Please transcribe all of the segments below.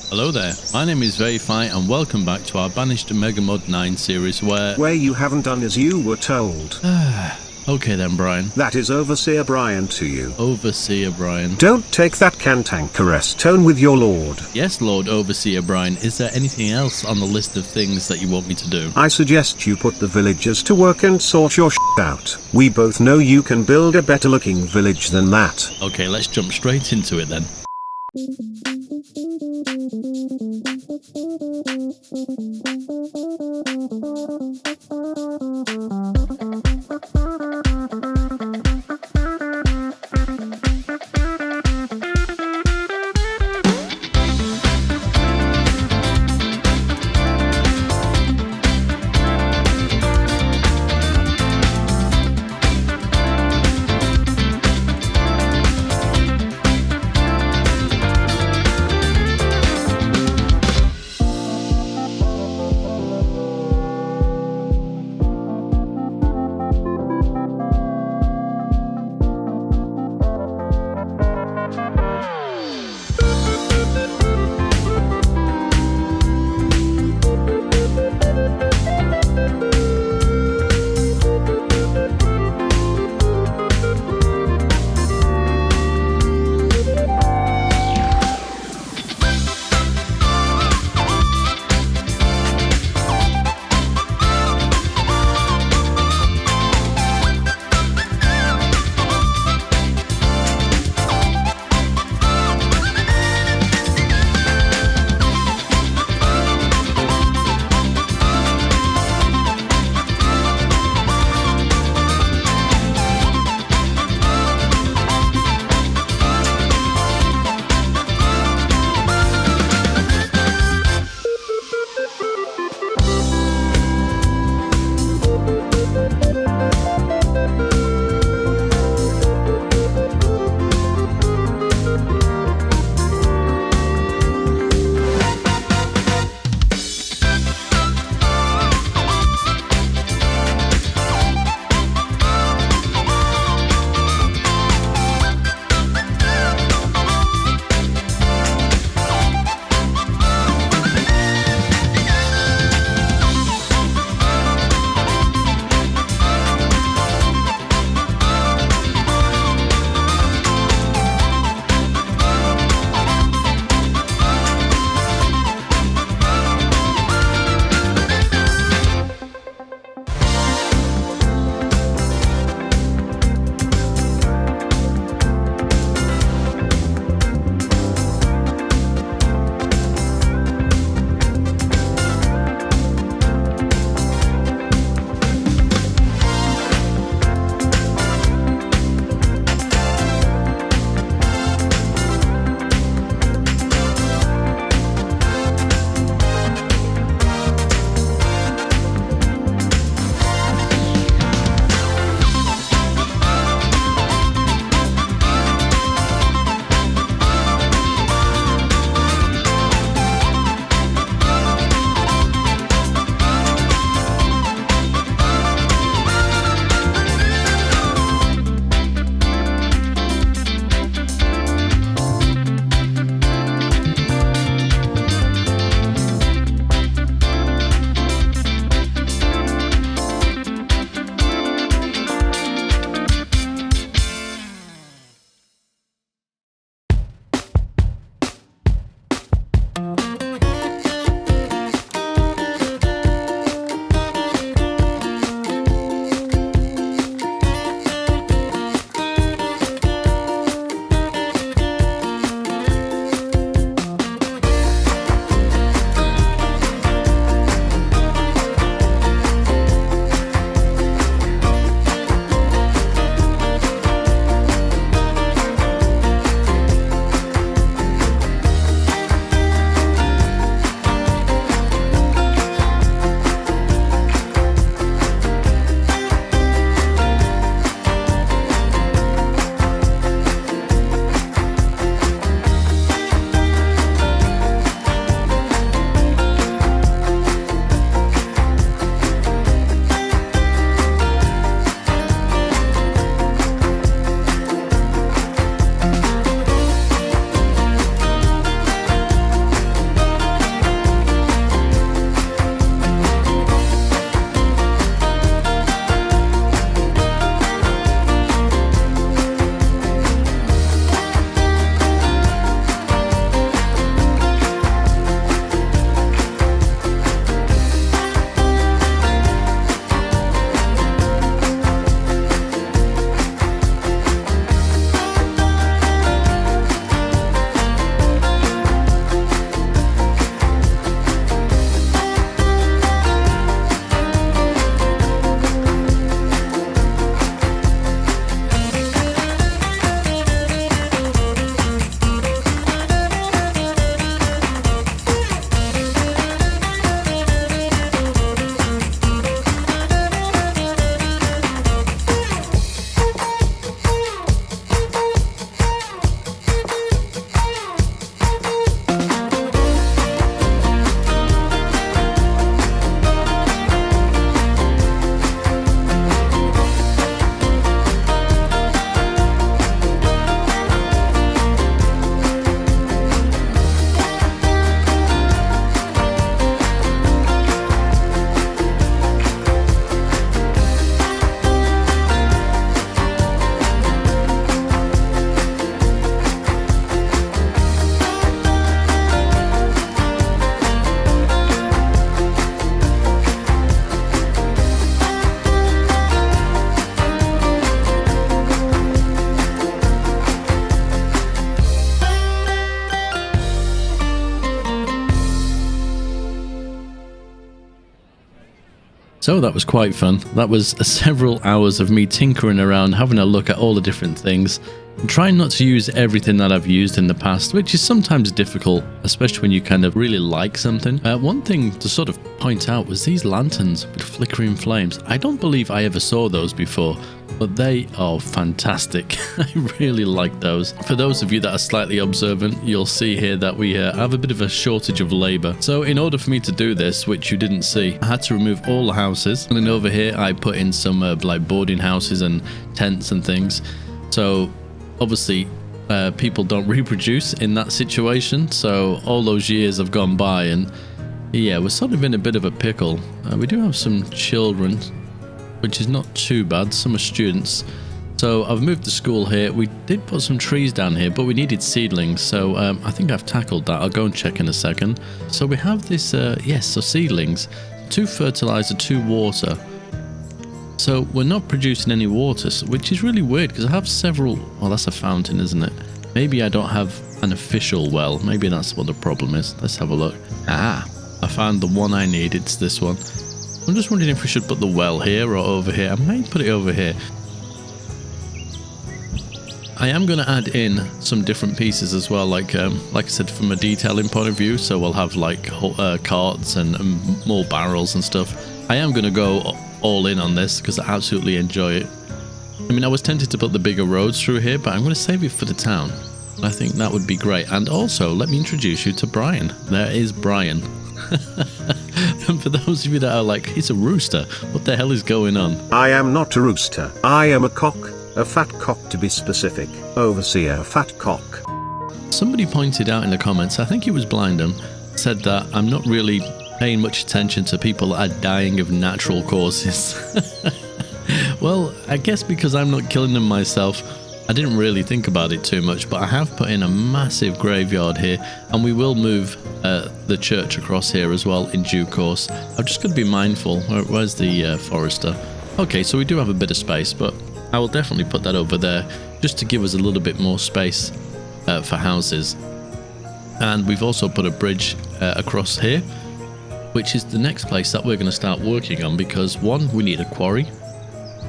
Hello there, my name is Vayify and welcome back to our Banished MegaMod 9 series where you haven't done as you were told. Okay then, Brian. That is Overseer Brian to you. Overseer Brian. Don't take that cantankerous tone with your lord. Yes, Lord Overseer Brian, is there anything else on the list of things that you want me to do? I suggest you put the villagers to work and sort your shit out. We both know you can build a better looking village than that. Okay, let's jump straight into it then. So that was quite fun. That was several hours of me tinkering around, having a look at all the different things, and trying not to use everything that I've used in the past, which is sometimes difficult, especially when you kind of really like something. One thing to sort of point out was these lanterns with flickering flames. I don't believe I ever saw those before, but they are fantastic. I really like those. For those of you that are slightly observant, you'll see here that we have a bit of a shortage of labor. So in order for me to do this, which you didn't see, I had to remove all the houses. And then over here, I put in some like boarding houses and tents and things. So obviously, people don't reproduce in that situation. So all those years have gone by, and yeah, we're sort of in a bit of a pickle. We do have some children, which is not too bad. Some are students. So I've moved the school here. We did put some trees down here, but we needed seedlings. So I think I've tackled that. I'll go and check in a second. So we have this, yes, so seedlings. 2 fertilizer, 2 water. So we're not producing any water, which is really weird because I have several. Well, that's a fountain, isn't it? Maybe I don't have an official well. Maybe that's what the problem is. Let's have a look. Ah, I found the one I need. It's this one. I'm just wondering if we should put the well here or over here. I might put it over here. I am going to add in some different pieces as well, like I said, from a detailing point of view. So we'll have like carts and more barrels and stuff. I am going to go all in on this because I absolutely enjoy it. I mean, I was tempted to put the bigger roads through here, but I'm going to save it for the town. I think that would be great. And also, let me introduce you to Brian. There is Brian. And for those of you that are like, he's a rooster, what the hell is going on? I am not a rooster. I am a cock. A fat cock to be specific. Overseer fat cock. Somebody pointed out in the comments, I think it was Blindham, said that I'm not really paying much attention to people that are dying of natural causes. Well, I guess because I'm not killing them myself, I didn't really think about it too much, but I have put in a massive graveyard here, and we will move the church across here as well in due course. I'm just going to be mindful. Where's the forester? Okay, so we do have a bit of space, but I will definitely put that over there just to give us a little bit more space for houses. And we've also put a bridge across here, which is the next place that we're going to start working on, because one, we need a quarry,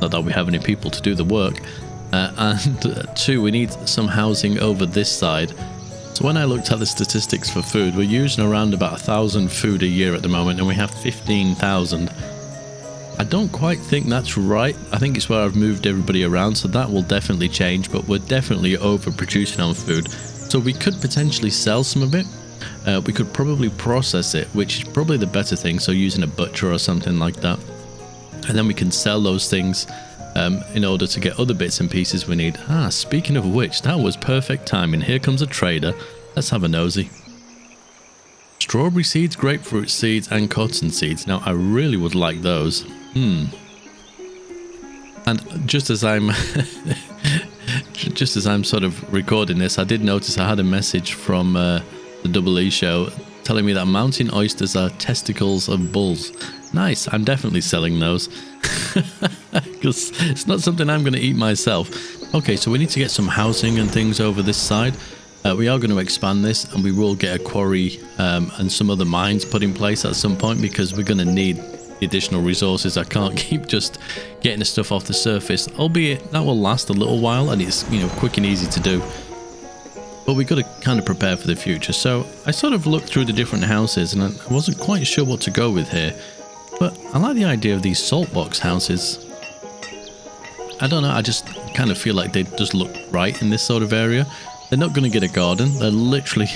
not that we have any people to do the work, and 2, we need some housing over this side. So when I looked at the statistics for food, we're using around about 1,000 food a year at the moment, and we have 15,000. I don't quite think that's right. I think it's where I've moved everybody around, so that will definitely change, but we're definitely overproducing on food. So we could potentially sell some of it. We could probably process it, which is probably the better thing, so using a butcher or something like that. And then we can sell those things in order to get other bits and pieces we need. Ah, speaking of which, that was perfect timing. Here comes a trader. Let's have a nosy. Strawberry seeds, grapefruit seeds, and cotton seeds. Now, I really would like those. And just as I'm sort of recording this, I did notice I had a message from the Double E show telling me that mountain oysters are testicles of bulls. Nice, I'm definitely selling those because it's not something I'm going to eat myself. Okay, so we need to get some housing and things over this side. We are going to expand this, and we will get a quarry and some other mines put in place at some point, because we're going to need the additional resources. I can't keep just getting the stuff off the surface, albeit that will last a little while, and it's, you know, quick and easy to do. But we've got to kind of prepare for the future. So I sort of looked through the different houses, and I wasn't quite sure what to go with here. But I like the idea of these salt box houses. I don't know, I just kind of feel like they just look right in this sort of area. They're not going to get a garden. They're literally,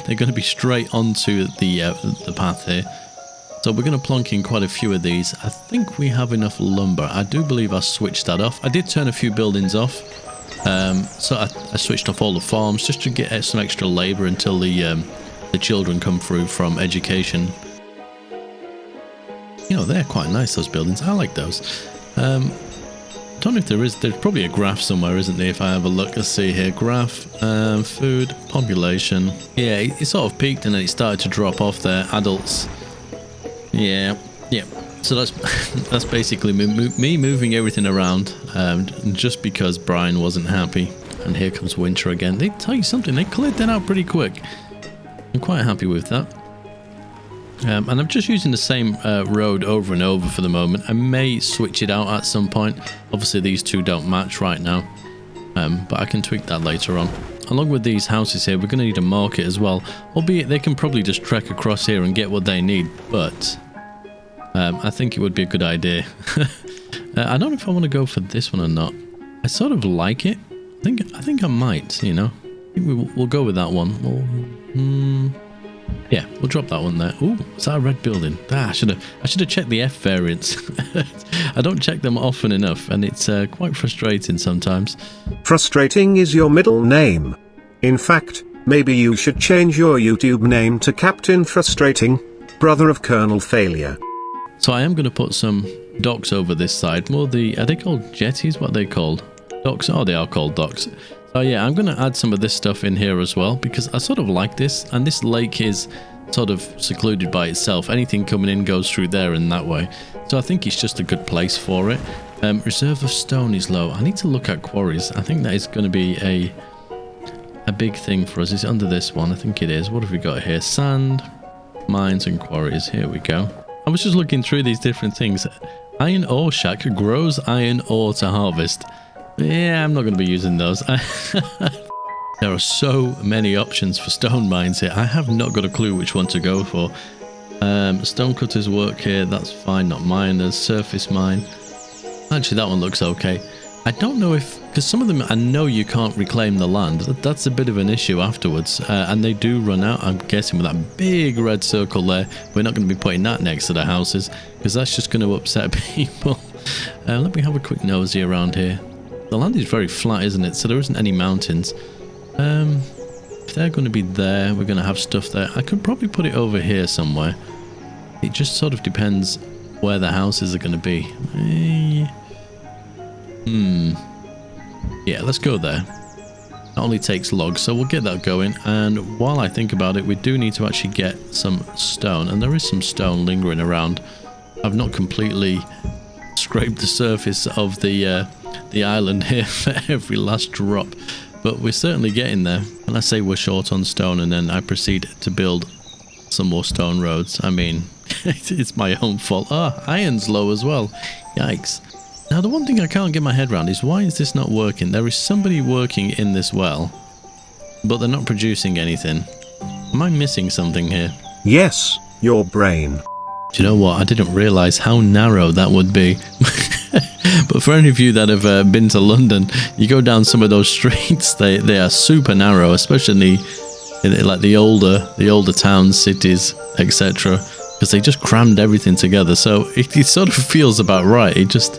they're going to be straight onto the path here. So we're going to plonk in quite a few of these. I think we have enough lumber. I do believe I switched that off. I did turn a few buildings off. So I switched off all the farms just to get some extra labor until the children come through from education. You know, they're quite nice, those buildings. I like those. I don't know if there's probably a graph somewhere, isn't there? If I have a look, let's see here. Graph, food, population. Yeah, it sort of peaked and then it started to drop off there. Adults. Yeah. So that's basically me moving everything around, just because Brian wasn't happy. And here comes winter again. They tell you something, they cleared that out pretty quick. I'm quite happy with that. And I'm just using the same road over and over for the moment. I may switch it out at some point. Obviously these two don't match right now, but I can tweak that later on. Along with these houses here, we're going to need a market as well, albeit they can probably just trek across here and get what they need, but I think it would be a good idea. I don't know if I want to go for this one or not. I sort of like it. I think I might, you know. I think we'll go with that one. Yeah, we'll drop that one there. Ooh, is that a red building? I should have checked the F variants. I don't check them often enough, and it's quite frustrating sometimes. Frustrating is your middle name. In fact, maybe you should change your YouTube name to Captain Frustrating, brother of Colonel Failure. So I am going to put some docks over this side. More are they called jetties? What are they called? Docks? Oh, they are called docks. So yeah, I'm going to add some of this stuff in here as well, because I sort of like this, and this lake is sort of secluded by itself. Anything coming in goes through there in that way. So I think it's just a good place for it. Reserve of stone is low. I need to look at quarries. I think that is going to be a big thing for us. Is it under this one? I think it is. What have we got here? Sand, mines and quarries. Here we go. I was just looking through these different things. Iron ore shack grows iron ore to harvest. Yeah, I'm not going to be using those. There are so many options for stone mines here. I have not got a clue which one to go for. Stonecutters work here. That's fine. Not miners. Surface mine. Actually, that one looks okay. I don't know if... Because some of them, I know you can't reclaim the land. That's a bit of an issue afterwards. And they do run out, I'm guessing, with that big red circle there. We're not going to be putting that next to the houses, because that's just going to upset people. Let me have a quick nosy around here. The land is very flat, isn't it? So there isn't any mountains. If they're going to be there, we're going to have stuff there. I could probably put it over here somewhere. It just sort of depends where the houses are going to be. Yeah, let's go there. That only takes logs, so we'll get that going. And while I think about it, we do need to actually get some stone. And there is some stone lingering around. I've not completely scraped the surface of the island here for every last drop, but we're certainly getting there. And I say we're short on stone, and then I proceed to build some more stone roads. I mean, it's my own fault. Iron's low as well. Yikes. Now, the one thing I can't get my head around is, why is this not working? There is somebody working in this well, but they're not producing anything. Am I missing something here? Yes, your brain. Do you know what? I didn't realise how narrow that would be. But for any of you that have been to London, you go down some of those streets, they are super narrow, especially in like the older towns, cities, etc. Because they just crammed everything together. So it sort of feels about right. It's just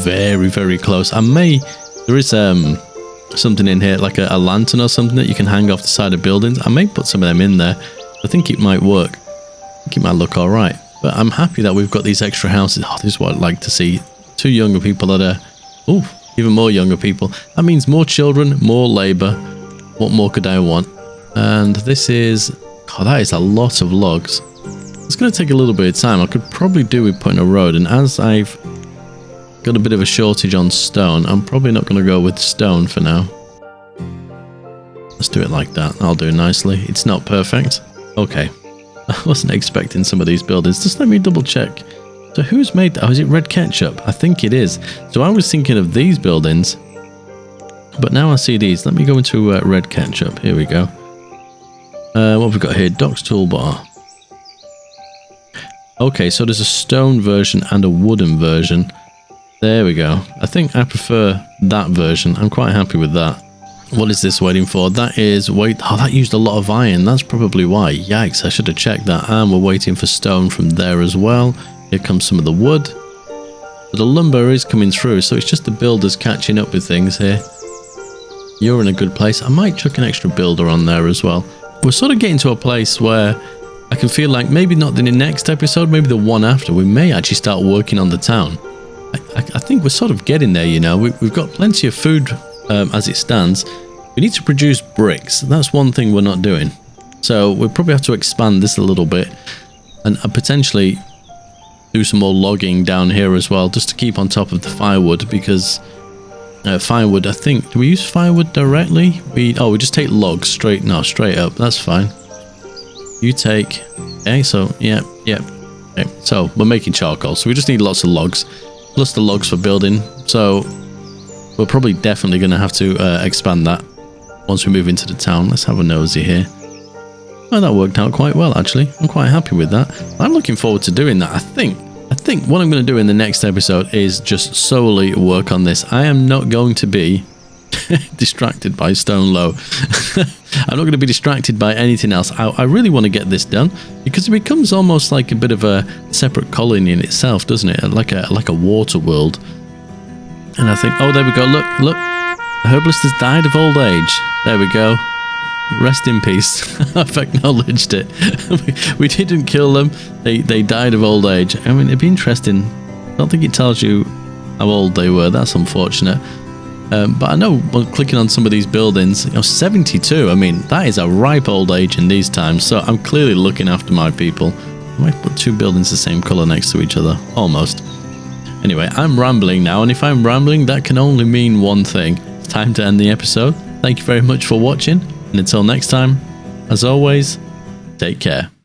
very, very close. There is something in here, like a lantern or something that you can hang off the side of buildings. I may put some of them in there. I think it might work. I think it might look all right. But I'm happy that we've got these extra houses. Oh, this is what I'd like to see. 2 younger people that are... Oh, even more younger people. That means more children, more labour. What more could I want? And this is... Oh, that is a lot of logs. It's going to take a little bit of time. I could probably do with putting a road. And as I've got a bit of a shortage on stone, I'm probably not going to go with stone for now. Let's do it like that. I'll do nicely. It's not perfect. Okay. I wasn't expecting some of these buildings. Just let me double check. So who's made that? Oh, is it Red Ketchup? I think it is. So I was thinking of these buildings, but now I see these. Let me go into Red Ketchup. Here we go. What have we got here? Docks toolbar. Okay, so there's a stone version and a wooden version. There we go. I think I prefer that version. I'm quite happy with that. What is this waiting for? That is Oh, that used a lot of iron. That's probably why. Yikes, I should have checked that. And we're waiting for stone from there as well. Here comes some of the wood. But the lumber is coming through, so it's just the builders catching up with things here. You're in a good place. I might chuck an extra builder on there as well. We're sort of getting to a place where I can feel like maybe not the next episode, maybe the one after, we may actually start working on the town. I think we're sort of getting there, you know. We've got plenty of food as it stands. We need to produce bricks. That's one thing we're not doing. So we'll probably have to expand this a little bit and potentially do some more logging down here as well, just to keep on top of the firewood, because firewood, I think, do we use firewood directly? We just take logs straight up. That's fine. You take Okay, so yeah. Okay, so we're making charcoal, so we just need lots of logs, plus the logs for building. So we're probably definitely going to have to expand that once we move into the town. Let's have a nosy here. Oh, that worked out quite well, actually. I'm quite happy with that. I'm looking forward to doing that. I think what I'm going to do in the next episode is just solely work on this. I am not going to be distracted by Stone Low. I'm not going to be distracted by anything else. I really want to get this done because it becomes almost like a bit of a separate colony in itself, doesn't it? Like a water world. And I think, oh, there we go. Look, the herbalist has died of old age. There we go. Rest in peace. I've acknowledged it. We didn't kill them. They died of old age. I mean, it'd be interesting. I don't think it tells you how old they were. That's unfortunate. But I know, well, clicking on some of these buildings, 72. I mean, that is a ripe old age in these times. So I'm clearly looking after my people. I might put two buildings the same color next to each other, almost. Anyway, I'm rambling now, and if I'm rambling, that can only mean one thing. It's time to end the episode. Thank you very much for watching. And until next time, as always, take care.